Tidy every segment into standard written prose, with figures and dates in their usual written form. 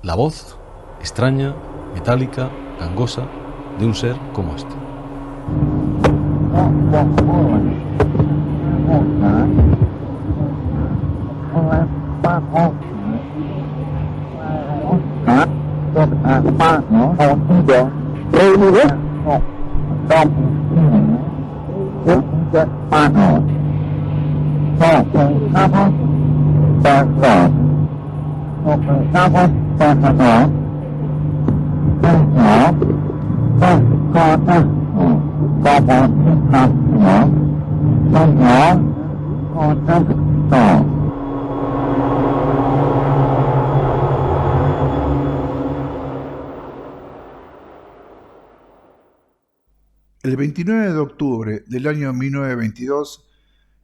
la voz extraña, metálica, gangosa de un ser como este. El 29 de octubre del año 1922,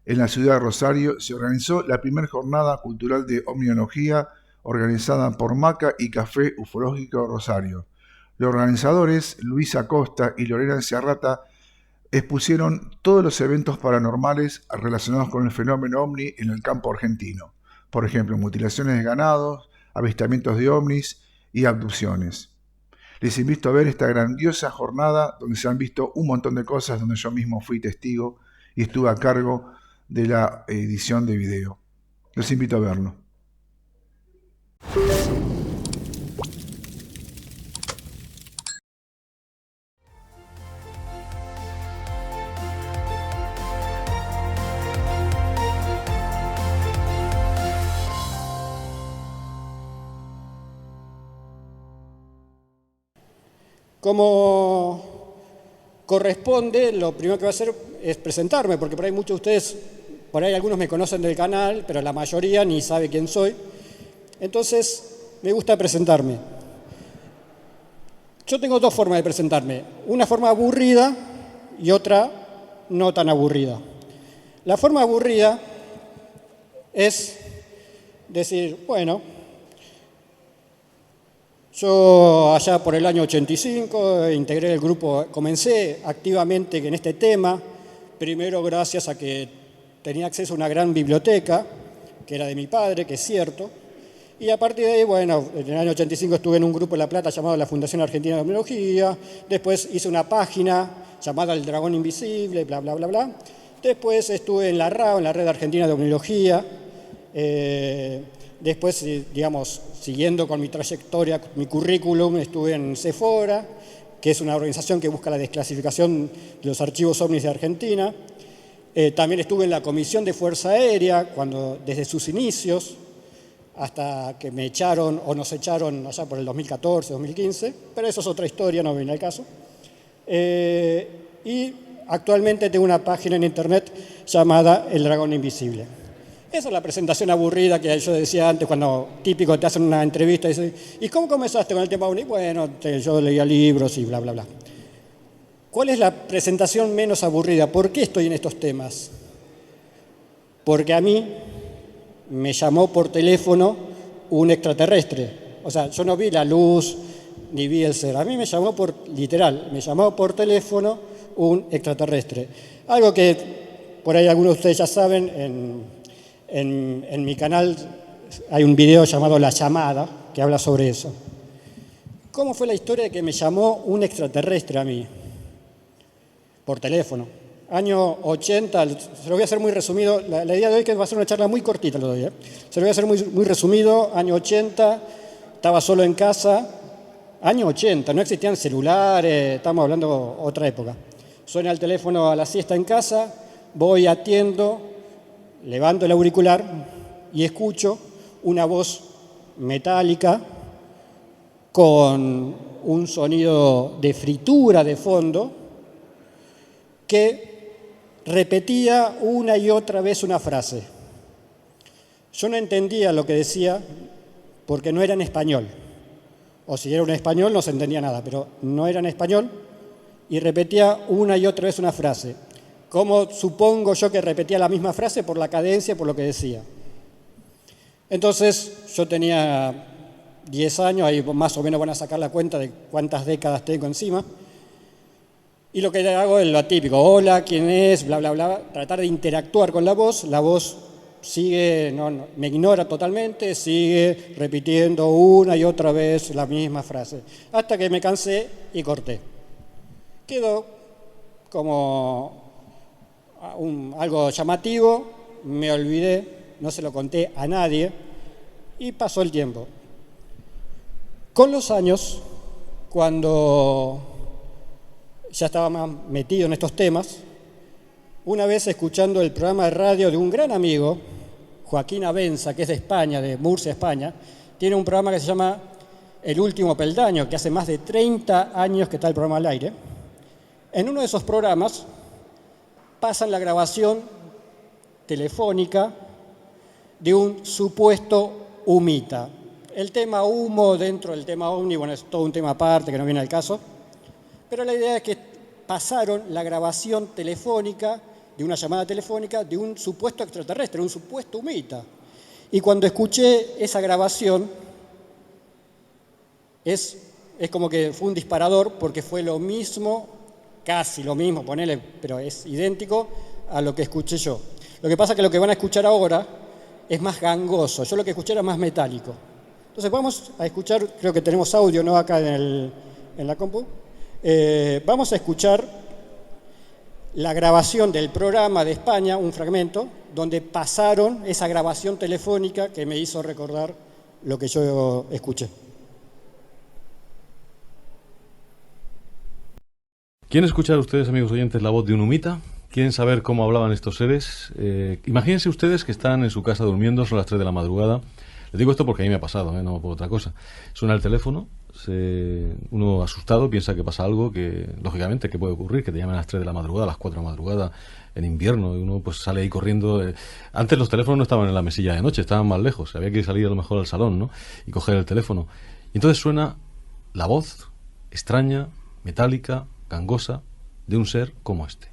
en la ciudad de Rosario, se organizó la primera jornada cultural de ovniología organizada por Maca y Café Ufológico Rosario. Los organizadores, Luis Acosta y Lorena Enciarrata, expusieron todos los eventos paranormales relacionados con el fenómeno ovni en el campo argentino. Por ejemplo, mutilaciones de ganados, avistamientos de ovnis y abducciones. Les invito a ver esta grandiosa jornada donde se han visto un montón de cosas, donde yo mismo fui testigo y estuve a cargo de la edición de video. Los invito a verlo. Como corresponde, lo primero que voy a hacer es presentarme, porque por ahí muchos de ustedes, por ahí algunos me conocen del canal, pero la mayoría ni sabe quién soy. Entonces, me gusta presentarme. Yo tengo dos formas de presentarme, una forma aburrida y otra no tan aburrida. La forma aburrida es decir, bueno, yo allá por el año 85 integré el grupo, comencé activamente en este tema, primero gracias a que tenía acceso a una gran biblioteca, que era de mi padre, que es cierto, y a partir de ahí, bueno, en el año 85 estuve en un grupo en La Plata llamado la Fundación Argentina de Ovniología, después hice una página llamada El Dragón Invisible, bla, bla, bla, bla. Después estuve en la RAO, en la Red Argentina de Ovniología. Después, digamos, siguiendo con mi trayectoria, mi currículum, estuve en Sephora, que es una organización que busca la desclasificación de los archivos ovnis de Argentina. También estuve en la Comisión de Fuerza Aérea, desde sus inicios, hasta que me echaron o nos echaron allá por el 2014, 2015, pero eso es otra historia, no viene al caso. Y actualmente tengo una página en internet llamada El Dragón Invisible. Esa es la presentación aburrida que yo decía antes, cuando típico te hacen una entrevista y dicen, ¿y cómo comenzaste con el tema ovni? Bueno, yo leía libros y bla, bla, bla. ¿Cuál es la presentación menos aburrida? ¿Por qué estoy en estos temas? Porque a mí me llamó por teléfono un extraterrestre. O sea, yo no vi la luz ni vi el ser. A mí me llamó me llamó por teléfono un extraterrestre. Algo que por ahí algunos de ustedes ya saben, en mi canal hay un video llamado La Llamada, que habla sobre eso. ¿Cómo fue la historia de que me llamó un extraterrestre a mí? Por teléfono. Año 80, se lo voy a hacer muy resumido. La idea de hoy que va a ser una charla muy cortita, lo doy, Se lo voy a hacer muy, muy resumido. Año 80, estaba solo en casa. Año 80, no existían celulares, estamos hablando otra época. Suena el teléfono a la siesta en casa, voy, atiendo, levanto el auricular y escucho una voz metálica con un sonido de fritura de fondo que repetía una y otra vez una frase. Yo no entendía lo que decía porque no era en español. O si era en español no se entendía nada, pero no era en español y repetía una y otra vez una frase. ¿Cómo supongo yo que repetía la misma frase? Por la cadencia, por lo que decía. Entonces, yo tenía 10 años, ahí más o menos van a sacar la cuenta de cuántas décadas tengo encima. Y lo que hago es lo atípico, hola, ¿quién es? Bla, bla, bla, tratar de interactuar con la voz sigue, me ignora totalmente, sigue repitiendo una y otra vez la misma frase, hasta que me cansé y corté. Quedó como algo llamativo, me olvidé, no se lo conté a nadie y pasó el tiempo. Con los años, cuando ya estaba más metido en estos temas, una vez escuchando el programa de radio de un gran amigo, Joaquín Abenza, que es de España, de Murcia, España, tiene un programa que se llama El Último Peldaño, que hace más de 30 años que está el programa al aire. En uno de esos programas pasan la grabación telefónica de un supuesto humita. El tema humo dentro del tema ovni, bueno, es todo un tema aparte que no viene al caso, pero la idea es que pasaron la grabación telefónica, de una llamada telefónica, de un supuesto extraterrestre, un supuesto humita. Y cuando escuché esa grabación, es como que fue un disparador, porque fue lo mismo, casi lo mismo, ponele, pero es idéntico a lo que escuché yo. Lo que pasa es que lo que van a escuchar ahora es más gangoso, yo lo que escuché era más metálico. Entonces vamos a escuchar, creo que tenemos audio, ¿no?, acá en la compu. Vamos a escuchar la grabación del programa de España, un fragmento, donde pasaron esa grabación telefónica que me hizo recordar lo que yo escuché. ¿Quieren escuchar ustedes, amigos oyentes, la voz de un humita? ¿Quieren saber cómo hablaban estos seres? Imagínense ustedes que están en su casa durmiendo, son las 3 de la madrugada. Les digo esto porque a mí me ha pasado, no por otra cosa. Suena el teléfono, uno asustado piensa que pasa algo que, lógicamente, que puede ocurrir, que te llamen a las 3 de la madrugada, a las 4 de la madrugada, en invierno, y uno pues sale ahí corriendo. Antes los teléfonos no estaban en la mesilla de noche, estaban más lejos, había que salir a lo mejor al salón, ¿no?, y coger el teléfono. Y entonces suena la voz extraña, metálica, gangosa, de un ser como este.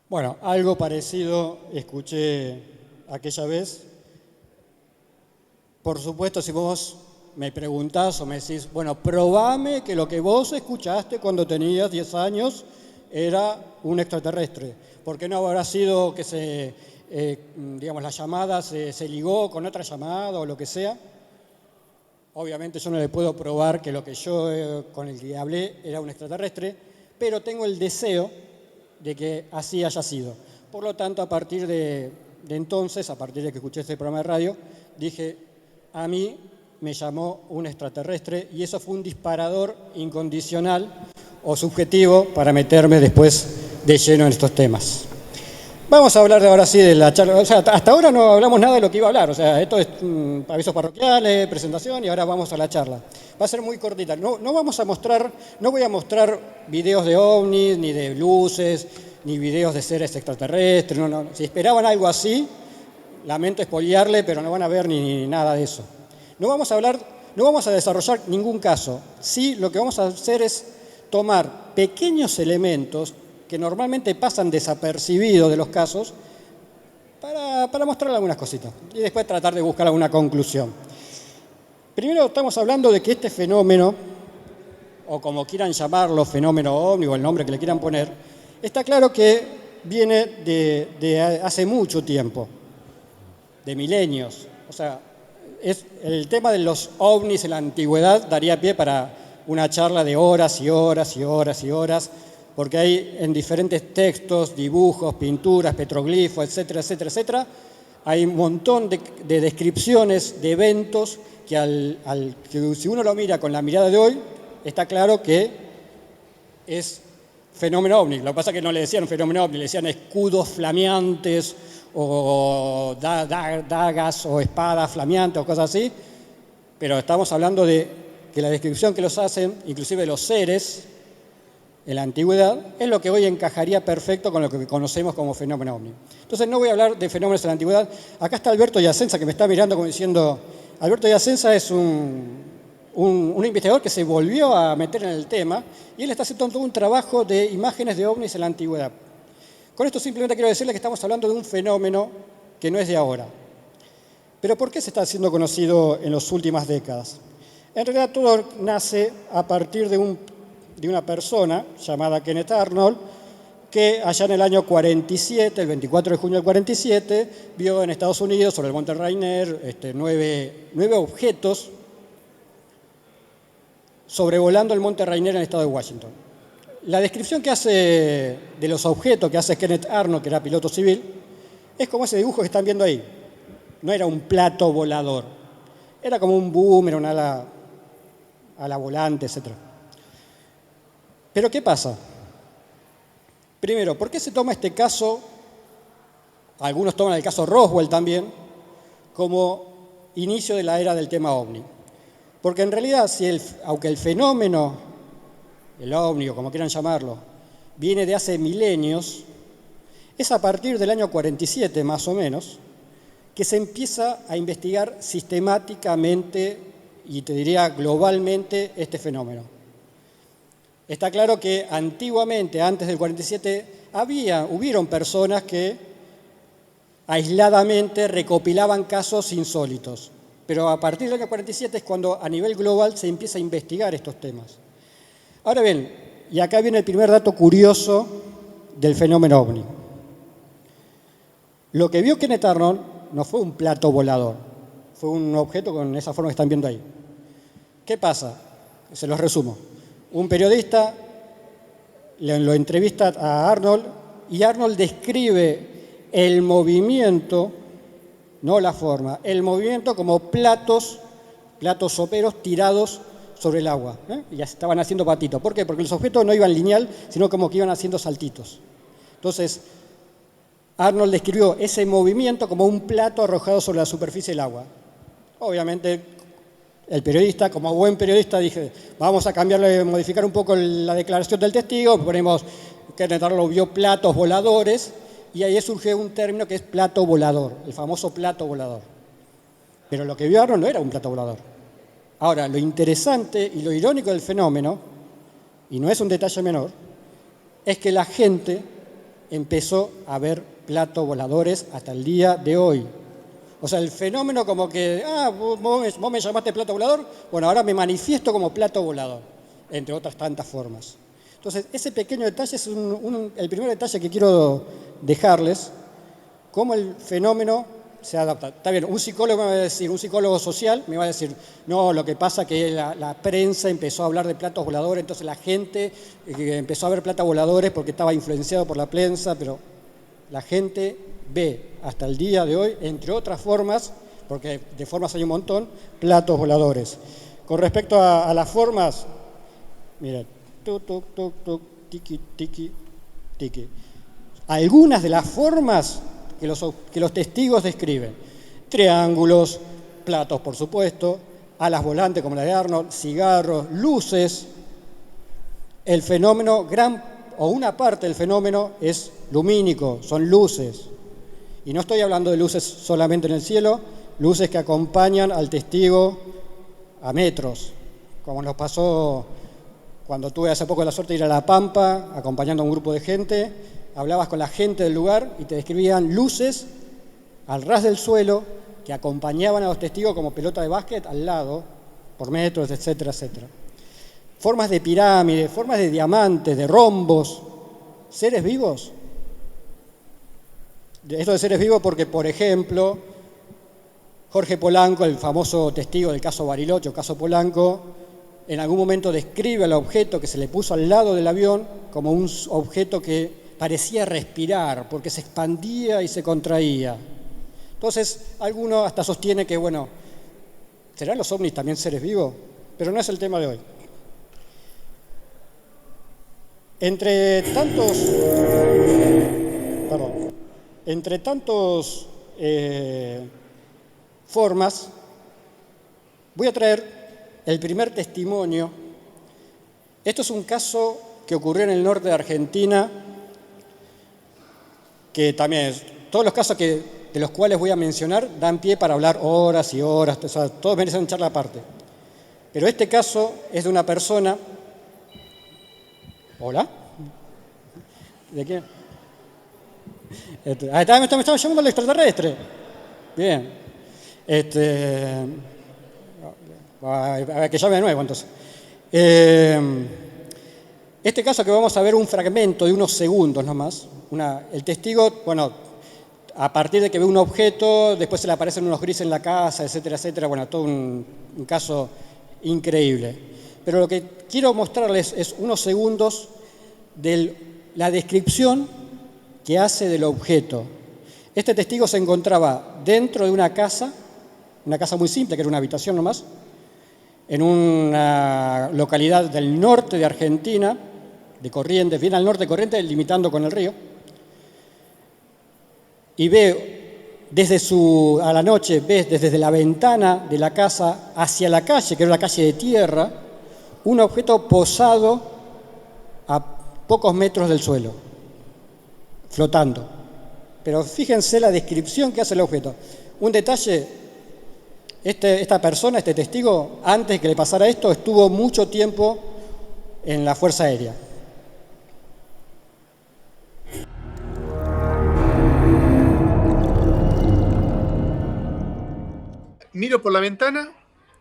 Bueno, algo parecido escuché aquella vez. Por supuesto, si vos me preguntás o me decís, bueno, probame que lo que vos escuchaste cuando tenías 10 años era un extraterrestre. ¿Por qué no habrá sido que la llamada se ligó con otra llamada o lo que sea? Obviamente yo no le puedo probar que lo que yo con el que hablé era un extraterrestre, pero tengo el deseo de que así haya sido. Por lo tanto, a partir de entonces, a partir de que escuché este programa de radio, dije, a mí me llamó un extraterrestre, y eso fue un disparador incondicional o subjetivo para meterme después de lleno en estos temas. Vamos a hablar de ahora sí de la charla. O sea, hasta ahora no hablamos nada de lo que iba a hablar. O sea, esto es avisos parroquiales, presentación, y ahora vamos a la charla. Va a ser muy cortita. No voy a mostrar videos de ovnis, ni de luces, ni videos de seres extraterrestres. No. Si esperaban algo así, lamento espoliarle, pero no van a ver ni nada de eso. No vamos a desarrollar ningún caso. Sí, lo que vamos a hacer es tomar pequeños elementos que normalmente pasan desapercibidos de los casos para mostrar algunas cositas y después tratar de buscar alguna conclusión. Primero estamos hablando de que este fenómeno, o como quieran llamarlo, fenómeno ovni o el nombre que le quieran poner, está claro que viene de hace mucho tiempo, de milenios. O sea, el tema de los ovnis en la antigüedad daría pie para una charla de horas y horas y horas y horas, porque hay en diferentes textos, dibujos, pinturas, petroglifos, etcétera, etcétera, etcétera, hay un montón de descripciones de eventos que si uno lo mira con la mirada de hoy, está claro que es fenómeno ovni. Lo que pasa es que no le decían fenómeno ovni, le decían escudos flameantes o dagas o espadas flameantes o cosas así, pero estamos hablando de que la descripción que los hacen, inclusive de los seres, en la antigüedad, es lo que hoy encajaría perfecto con lo que conocemos como fenómeno ovni. Entonces no voy a hablar de fenómenos en la antigüedad. Acá está Alberto Yacenza, que me está mirando como diciendo... Alberto Yacenza es un investigador que se volvió a meter en el tema y él está haciendo todo un trabajo de imágenes de ovnis en la antigüedad. Con esto simplemente quiero decirle que estamos hablando de un fenómeno que no es de ahora. Pero ¿por qué se está haciendo conocido en las últimas décadas? En realidad todo nace a partir de una persona llamada Kenneth Arnold, que allá en el año 47, el 24 de junio del 47, vio en Estados Unidos, sobre el Monte Rainier, 9 objetos sobrevolando el Monte Rainier en el estado de Washington. La descripción que hace de los objetos que hace Kenneth Arnold, que era piloto civil, es como ese dibujo que están viendo ahí. No era un plato volador, era como un boom, era una ala volante, etc. Pero ¿qué pasa? Primero, ¿por qué se toma este caso? Algunos toman el caso Roswell también como inicio de la era del tema ovni. Porque en realidad, aunque el fenómeno, el ovni o como quieran llamarlo, viene de hace milenios, es a partir del año 47 más o menos que se empieza a investigar sistemáticamente y te diría globalmente este fenómeno. Está claro que antiguamente, antes del 47, hubieron personas que aisladamente recopilaban casos insólitos. Pero a partir del año 47 es cuando a nivel global se empieza a investigar estos temas. Ahora bien, y acá viene el primer dato curioso del fenómeno ovni. Lo que vio Kenneth Arnold no fue un plato volador, fue un objeto con esa forma que están viendo ahí. ¿Qué pasa? Se los resumo. Un periodista lo entrevista a Arnold y Arnold describe el movimiento, no la forma, el movimiento como platos soperos tirados sobre el agua. Y ya estaban haciendo patitos. ¿Por qué? Porque los objetos no iban lineal, sino como que iban haciendo saltitos. Entonces, Arnold describió ese movimiento como un plato arrojado sobre la superficie del agua. Obviamente, el periodista, como buen periodista, dije, vamos a cambiarle, modificar un poco la declaración del testigo, ponemos que Kenneth Arnold vio platos voladores, y ahí surge un término que es plato volador, el famoso plato volador. Pero lo que vio Arnold no era un plato volador. Ahora, lo interesante y lo irónico del fenómeno, y no es un detalle menor, es que la gente empezó a ver platos voladores hasta el día de hoy. O sea, el fenómeno como que, vos me llamaste plato volador, bueno, ahora me manifiesto como plato volador, entre otras tantas formas. Entonces, ese pequeño detalle es el primer detalle que quiero dejarles, cómo el fenómeno se adapta. Está bien, un psicólogo me va a decir, un psicólogo social me va a decir, no, lo que pasa es que la prensa empezó a hablar de platos voladores, entonces la gente empezó a ver platos voladores porque estaba influenciado por la prensa, pero la gente ve hasta el día de hoy, entre otras formas, porque de formas hay un montón, platos voladores. Con respecto a las formas, miren, tuc, tuc, tuc, tuc, tiki, tiki, tiki. Algunas de las formas que los testigos describen: triángulos, platos, por supuesto, alas volantes como la de Arnold, cigarros, luces. El fenómeno, una parte del fenómeno es lumínico, son luces. Y no estoy hablando de luces solamente en el cielo, luces que acompañan al testigo a metros, como nos pasó cuando tuve hace poco la suerte de ir a La Pampa, acompañando a un grupo de gente. Hablabas con la gente del lugar y te describían luces al ras del suelo que acompañaban a los testigos como pelota de básquet al lado, por metros, etcétera, etcétera. Formas de pirámides, formas de diamantes, de rombos, seres vivos. Esto de seres vivos porque, por ejemplo, Jorge Polanco, el famoso testigo del caso Bariloche o caso Polanco, en algún momento describe al objeto que se le puso al lado del avión como un objeto que parecía respirar porque se expandía y se contraía. Entonces, alguno hasta sostiene que, bueno, ¿serán los ovnis también seres vivos? Pero no es el tema de hoy. Entre tantos formas, voy a traer el primer testimonio. Esto es un caso que ocurrió en el norte de Argentina, que también todos los casos de los cuales voy a mencionar dan pie para hablar horas y horas, o sea, todos merecen charla aparte. Pero este caso es de una persona... ¿Hola? ¿De quién? Me estaba llamando al extraterrestre. Bien. A ver, que llame de nuevo, entonces. Este caso que vamos a ver un fragmento de unos segundos nomás. El testigo, bueno, a partir de que ve un objeto, después se le aparecen unos grises en la casa, etcétera, etcétera. Bueno, todo un caso increíble. Pero lo que quiero mostrarles es unos segundos de la descripción que hace del objeto. Este testigo se encontraba dentro de una casa muy simple, que era una habitación nomás, en una localidad del norte de Argentina, de Corrientes, bien al norte de Corrientes, limitando con el río, y ve a la noche, desde la ventana de la casa hacia la calle, que era una calle de tierra, un objeto posado a pocos metros del suelo, flotando. Pero fíjense la descripción que hace el objeto. Un detalle, esta persona, este testigo, antes que le pasara esto, estuvo mucho tiempo en la Fuerza Aérea. Miro por la ventana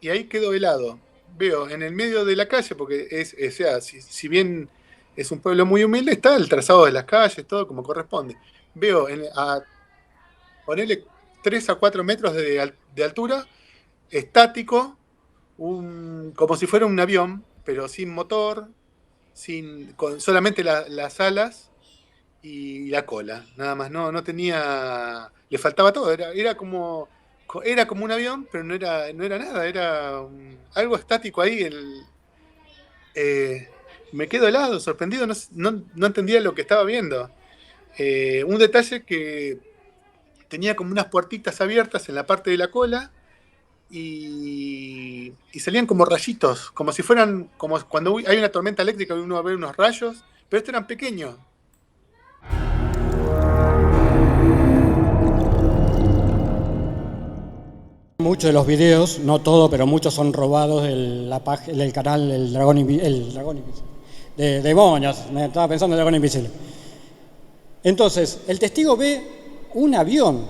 y ahí quedo helado. Veo en el medio de la calle, porque si bien es un pueblo muy humilde, está el trazado de las calles, todo como corresponde. Veo ponerle 3 a 4 metros de altura, estático, como si fuera un avión, pero sin motor, con solamente las alas y la cola, nada más. No tenía, le faltaba todo, era como un avión, pero no era nada, era algo estático ahí. Me quedo helado, sorprendido, no entendía lo que estaba viendo. Un detalle que tenía como unas puertitas abiertas en la parte de la cola y salían como rayitos, como si fueran, como cuando hay una tormenta eléctrica y uno va a ver unos rayos, pero estos eran pequeños. Muchos de los videos, no todo, pero muchos son robados del canal El Dragón Invisible. De demonios, me estaba pensando en el Dragón Invisible. Entonces, el testigo ve un avión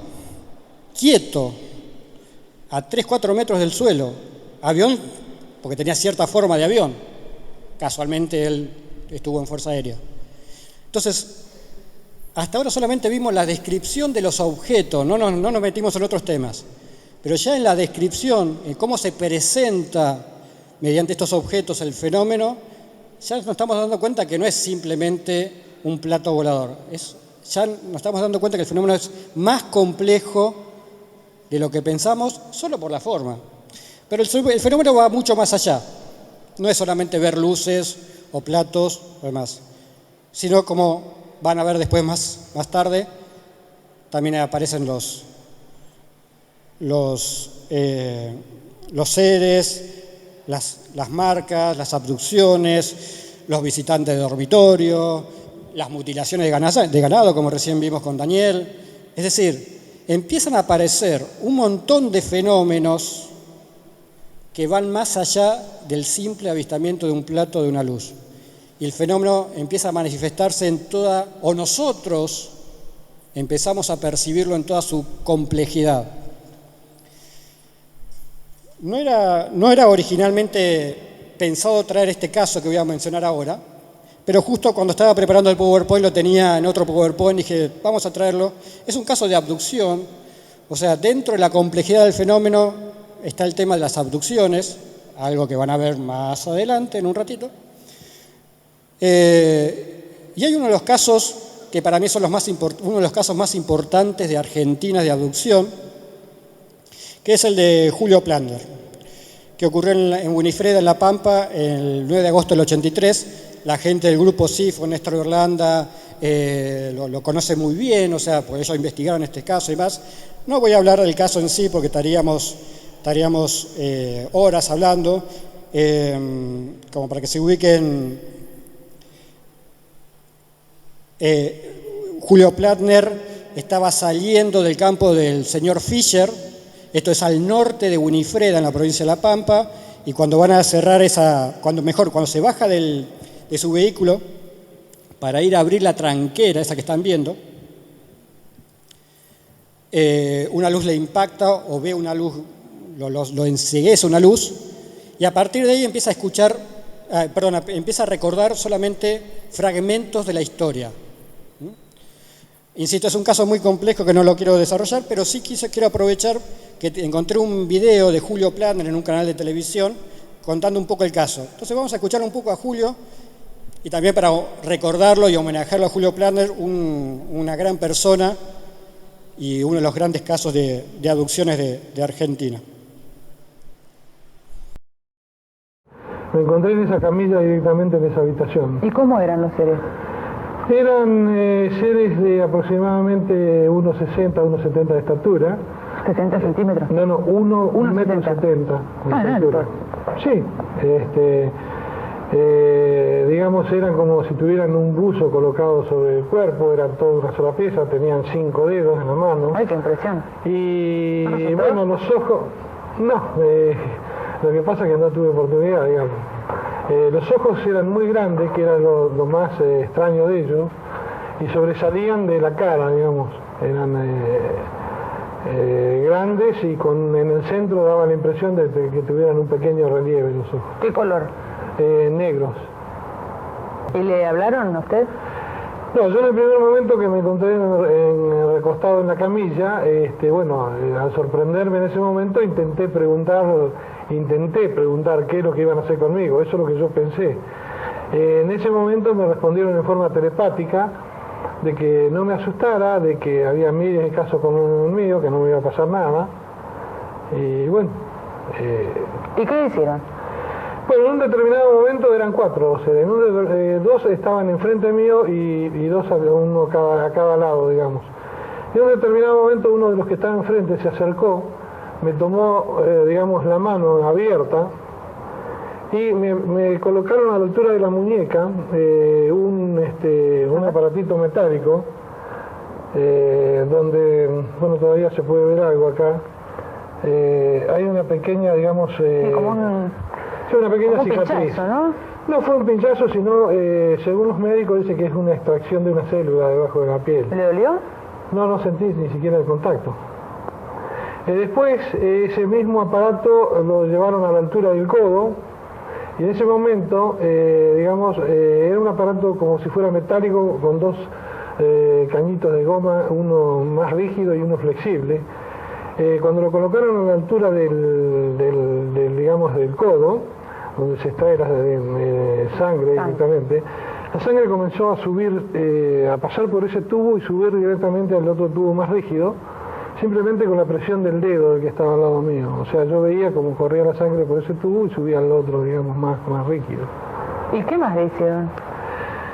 quieto a 3-4 metros del suelo. Avión, porque tenía cierta forma de avión. Casualmente él estuvo en Fuerza Aérea. Entonces, hasta ahora solamente vimos la descripción de los objetos, no nos metimos en otros temas. Pero ya en la descripción, en cómo se presenta mediante estos objetos el fenómeno, ya nos estamos dando cuenta que no es simplemente un plato volador. Ya nos estamos dando cuenta que el fenómeno es más complejo de lo que pensamos solo por la forma. Pero el fenómeno va mucho más allá. No es solamente ver luces o platos o demás, sino, como van a ver después más tarde, también aparecen los seres, las marcas, las abducciones, los visitantes de dormitorio, las mutilaciones de ganado, como recién vimos con Daniel. Es decir, empiezan a aparecer un montón de fenómenos que van más allá del simple avistamiento de un plato de una luz. Y el fenómeno empieza a manifestarse o nosotros empezamos a percibirlo en toda su complejidad. No era originalmente pensado traer este caso que voy a mencionar ahora, pero justo cuando estaba preparando el PowerPoint lo tenía en otro PowerPoint y dije, vamos a traerlo. Es un caso de abducción, o sea, dentro de la complejidad del fenómeno está el tema de las abducciones, algo que van a ver más adelante, en un ratito. Y hay uno de los casos que para mí son uno de los casos más importantes de Argentina de abducción, que es el de Julio Plander, que ocurrió en Winifreda, en La Pampa, el 9 de agosto del 83. La gente del grupo CIFO, Néstor Irlanda, lo conoce muy bien, o sea, pues ellos investigaron este caso y más. No voy a hablar del caso en sí porque estaríamos horas hablando, como para que se ubiquen, Julio Plattner estaba saliendo del campo del señor Fischer, esto es al norte de Winifreda, en la provincia de La Pampa, y cuando van a cerrar cuando se baja de su vehículo para ir a abrir la tranquera, esa que están viendo, una luz le impacta o ve una luz, lo enceguece una luz, y a partir de ahí empieza a escuchar, empieza a recordar solamente fragmentos de la historia. Insisto, es un caso muy complejo que no lo quiero desarrollar, pero sí quiero aprovechar que encontré un video de Julio Plattner en un canal de televisión contando un poco el caso. Entonces vamos a escuchar un poco a Julio y también para recordarlo y homenajearlo a Julio Plattner, una gran persona y uno de los grandes casos de abducciones de Argentina. Me encontré en esa camilla directamente en esa habitación. ¿Y cómo eran los seres? Eran seres de aproximadamente 1,60, 1,70 de estatura. ¿60 centímetros? No, 1,70 m. Alto. Sí, digamos, eran como si tuvieran un buzo colocado sobre el cuerpo, eran toda una sola pieza, tenían 5 dedos en la mano. ¡Ay, qué impresión! Y bueno, los ojos, no, lo que pasa es que no tuve oportunidad, digamos. Los ojos eran muy grandes, que era lo más extraño de ellos, y sobresalían de la cara, digamos. Eran grandes y en el centro daba la impresión de que tuvieran un pequeño relieve los ojos. ¿Qué color? Negros. ¿Y le hablaron a usted? No, yo en el primer momento que me encontré recostado en la camilla, al sorprenderme en ese momento intenté preguntar qué es lo que iban a hacer conmigo, eso es lo que yo pensé. En ese momento me respondieron en forma telepática de que no me asustara, de que había miles de casos como el mío, que no me iba a pasar nada. Y bueno. ¿Y qué hicieron? Bueno, en un determinado momento eran 4 seres. Dos estaban enfrente mío y dos, uno a cada lado, digamos. Y en un determinado momento uno de los que estaba enfrente se acercó, me tomó, la mano abierta y me colocaron a la altura de la muñeca un aparatito metálico donde, todavía se puede ver algo acá. Hay una pequeña, una pequeña cicatriz. Pinchazo, ¿no? No fue un pinchazo, sino, según los médicos, dice que es una extracción de una célula debajo de la piel. ¿Le dolió? No sentí ni siquiera el contacto. Después, ese mismo aparato lo llevaron a la altura del codo, y en ese momento, era un aparato como si fuera metálico, con 2 cañitos de goma, uno más rígido y uno flexible. Cuando lo colocaron a la altura del codo, donde se extrae la sangre directamente, la sangre comenzó a subir, a pasar por ese tubo y subir directamente al otro tubo más rígido, simplemente con la presión del dedo del que estaba al lado mío. O sea, yo veía cómo corría la sangre por ese tubo y subía al otro, más rígido. ¿Y qué más le hicieron?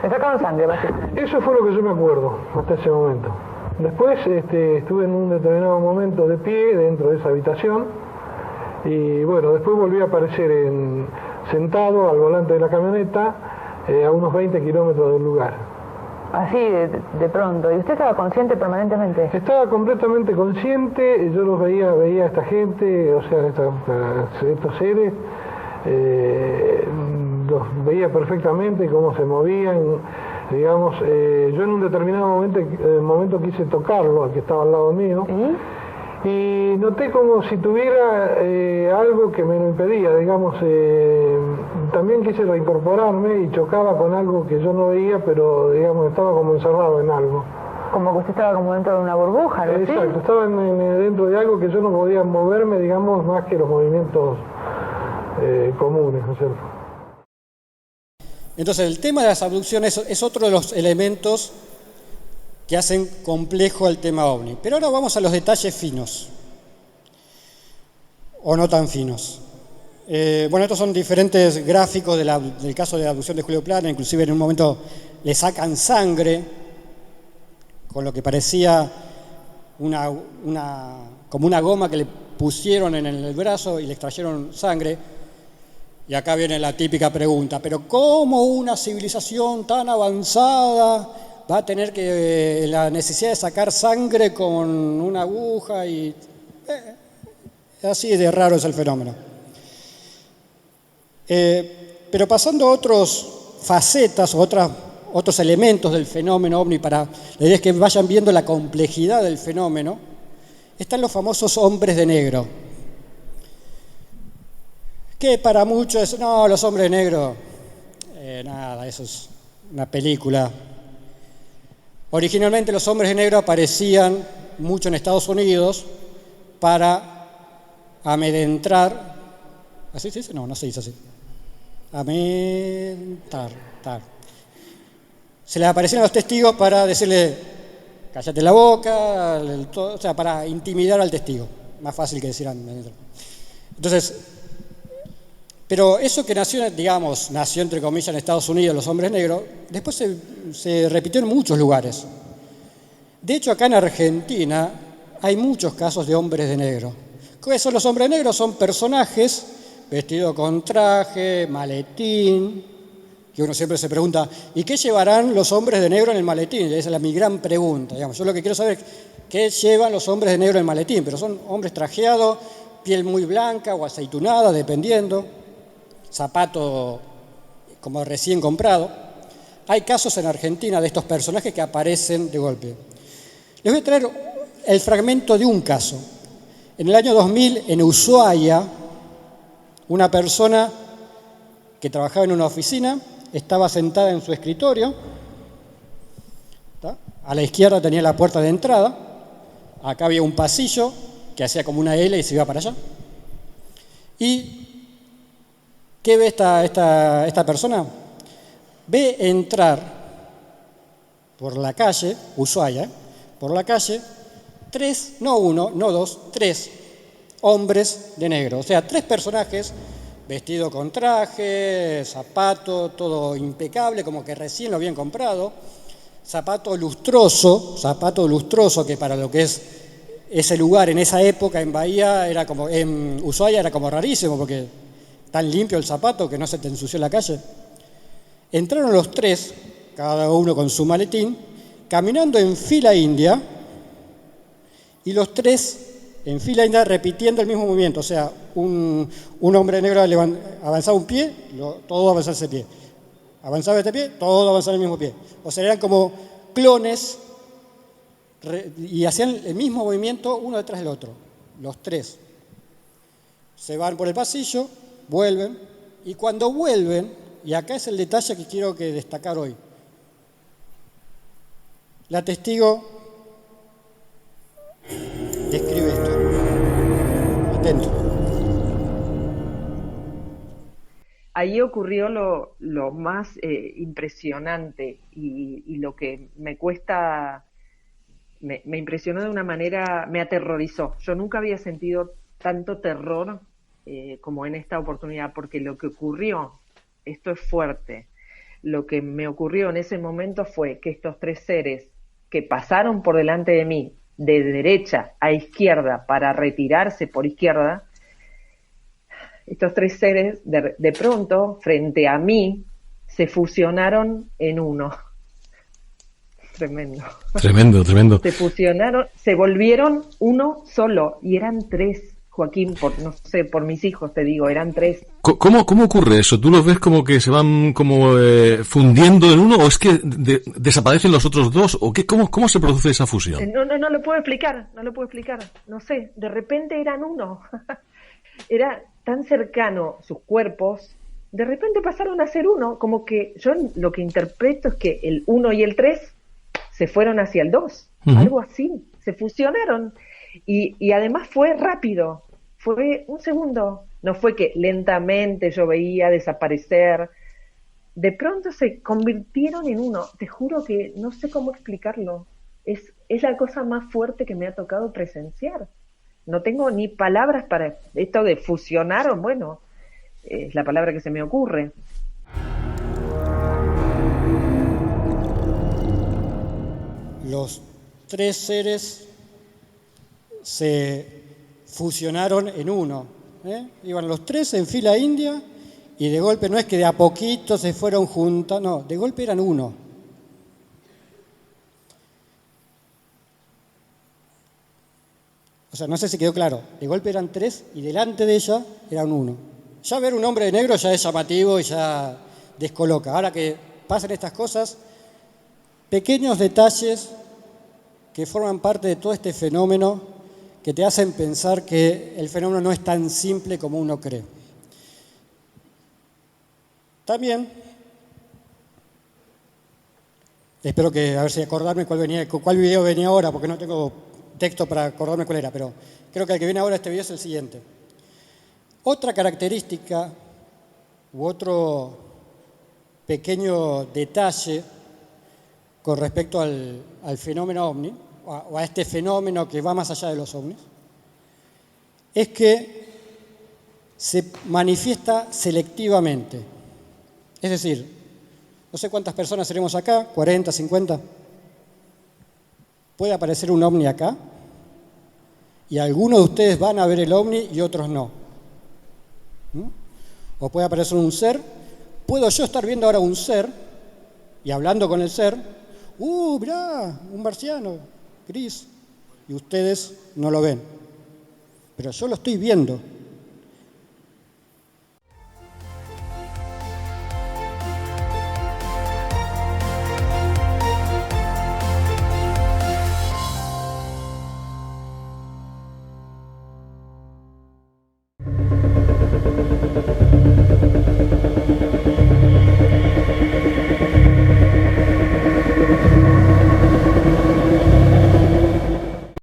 Le sacaron sangre, básicamente. Eso fue lo que yo me acuerdo hasta ese momento. Después estuve en un determinado momento de pie dentro de esa habitación y después volví a aparecer sentado al volante de la camioneta a unos 20 kilómetros del lugar. Así de pronto. ¿Y usted estaba consciente permanentemente? Estaba completamente consciente, yo los veía a esta gente, o sea, estos seres, los veía perfectamente cómo se movían. Yo en un determinado momento quise tocarlo, al que estaba al lado mío, y noté como si tuviera algo que me lo impedía, también quise reincorporarme y chocaba con algo que yo no veía, pero estaba como encerrado en algo. Como que usted estaba como dentro de una burbuja, ¿no? Exacto, estaba dentro de algo que yo no podía moverme, más que los movimientos comunes, ¿no es cierto? Entonces, el tema de las abducciones es otro de los elementos que hacen complejo el tema OVNI. Pero ahora vamos a los detalles finos, o no tan finos. Estos son diferentes gráficos del caso de la abducción de Julio Plattner. Inclusive en un momento le sacan sangre, con lo que parecía como una goma que le pusieron en el brazo y le extrayeron sangre. Y acá viene la típica pregunta, pero ¿cómo una civilización tan avanzada va a tener la necesidad de sacar sangre con una aguja? Y así de raro es el fenómeno. Pero pasando a otras facetas o otros elementos del fenómeno ovni, la idea es que vayan viendo la complejidad del fenómeno, están los famosos hombres de negro. Que para muchos no, los hombres negros, nada, eso es una película. Originalmente los hombres de negro aparecían mucho en Estados Unidos para amedrentar, ¿así se dice? No se dice así. Amedrentar. Se les aparecían a los testigos para decirle, cállate la boca, o sea, para intimidar al testigo. Más fácil que decir amedrentar. Entonces, pero eso que nació entre comillas en Estados Unidos, los hombres negros, después se repitió en muchos lugares. De hecho, acá en Argentina hay muchos casos de hombres de negro. ¿Qué son los hombres negros? Son personajes vestidos con traje, maletín, que uno siempre se pregunta, ¿y qué llevarán los hombres de negro en el maletín? Esa es mi gran pregunta. Yo lo que quiero saber es qué llevan los hombres de negro en el maletín, pero son hombres trajeados, piel muy blanca o aceitunada, dependiendo, zapato como recién comprado. Hay casos en Argentina de estos personajes que aparecen de golpe. Les voy a traer el fragmento de un caso. En el año 2000, en Ushuaia, una persona que trabajaba en una oficina estaba sentada en su escritorio. A la izquierda tenía la puerta de entrada. Acá había un pasillo que hacía como una L y se iba para allá. ¿Y qué ve esta persona? Ve entrar por la calle, Ushuaia, por la calle, no uno, no dos, 3 hombres de negro. O sea, 3 personajes vestidos con traje, zapato, todo impecable, como que recién lo habían comprado. Zapato lustroso, que para lo que es ese lugar en esa época en Bahía, en Ushuaia era como rarísimo, porque tan limpio el zapato que no se te ensució la calle. Entraron los 3, cada uno con su maletín, caminando en fila india, y los 3 en fila india repitiendo el mismo movimiento. O sea, un hombre negro avanzaba un pie, todo avanzaba ese pie. Avanzaba este pie, todo avanzaba el mismo pie. O sea, eran como clones y hacían el mismo movimiento uno detrás del otro. Los 3 se van por el pasillo, vuelven, y cuando vuelven, y acá es el detalle que quiero destacar hoy, la testigo describe esto. Atento. Ahí ocurrió lo más impresionante y lo que me cuesta, me impresionó de una manera, me aterrorizó. Yo nunca había sentido tanto terror como en esta oportunidad, porque lo que ocurrió, esto es fuerte, lo que me ocurrió en ese momento fue que estos 3 seres que pasaron por delante de mí, de derecha a izquierda para retirarse por izquierda, estos 3 seres de pronto, frente a mí, se fusionaron en uno. Tremendo. Tremendo. Se fusionaron, se volvieron uno solo, y eran 3, Joaquín, por mis hijos te digo, eran 3. ¿Cómo ocurre eso? ¿Tú los ves como que se van fundiendo en uno, o es que desaparecen los otros 2? ¿O qué? ¿Cómo se produce esa fusión? No lo puedo explicar, no sé, de repente eran uno. Era tan cercano sus cuerpos, de repente pasaron a ser uno, como que yo lo que interpreto es que el 1 y el 3 se fueron hacia el 2, algo así, se fusionaron, y además fue rápido, fue un segundo, no fue que lentamente yo veía desaparecer, de pronto se convirtieron en uno. Te juro que no sé cómo explicarlo, es la cosa más fuerte que me ha tocado presenciar. No tengo ni palabras para esto de fusionaron, bueno, es la palabra que se me ocurre. Los 3 seres se fusionaron en uno. Iban los 3 en fila india y de golpe no es que de a poquito se fueron juntos, no, de golpe eran uno. O sea, no sé si quedó claro, de golpe eran tres y delante de ella eran uno. Ya ver un hombre de negro ya es llamativo y ya descoloca. Ahora que pasan estas cosas, pequeños detalles que forman parte de todo este fenómeno que te hacen pensar que el fenómeno no es tan simple como uno cree. También, espero que, a ver si acordarme cuál video venía ahora, porque no tengo texto para acordarme cuál era, pero creo que el que viene ahora este video es el siguiente. Otra característica u otro pequeño detalle con respecto al fenómeno ovni, o a este fenómeno que va más allá de los ovnis, es que se manifiesta selectivamente. Es decir, no sé cuántas personas seremos acá, 40, 50. Puede aparecer un ovni acá y algunos de ustedes van a ver el ovni y otros no. O puede aparecer un ser. Puedo yo estar viendo ahora un ser y hablando con el ser. Mirá, un marciano, gris. Y ustedes no lo ven. Pero yo lo estoy viendo.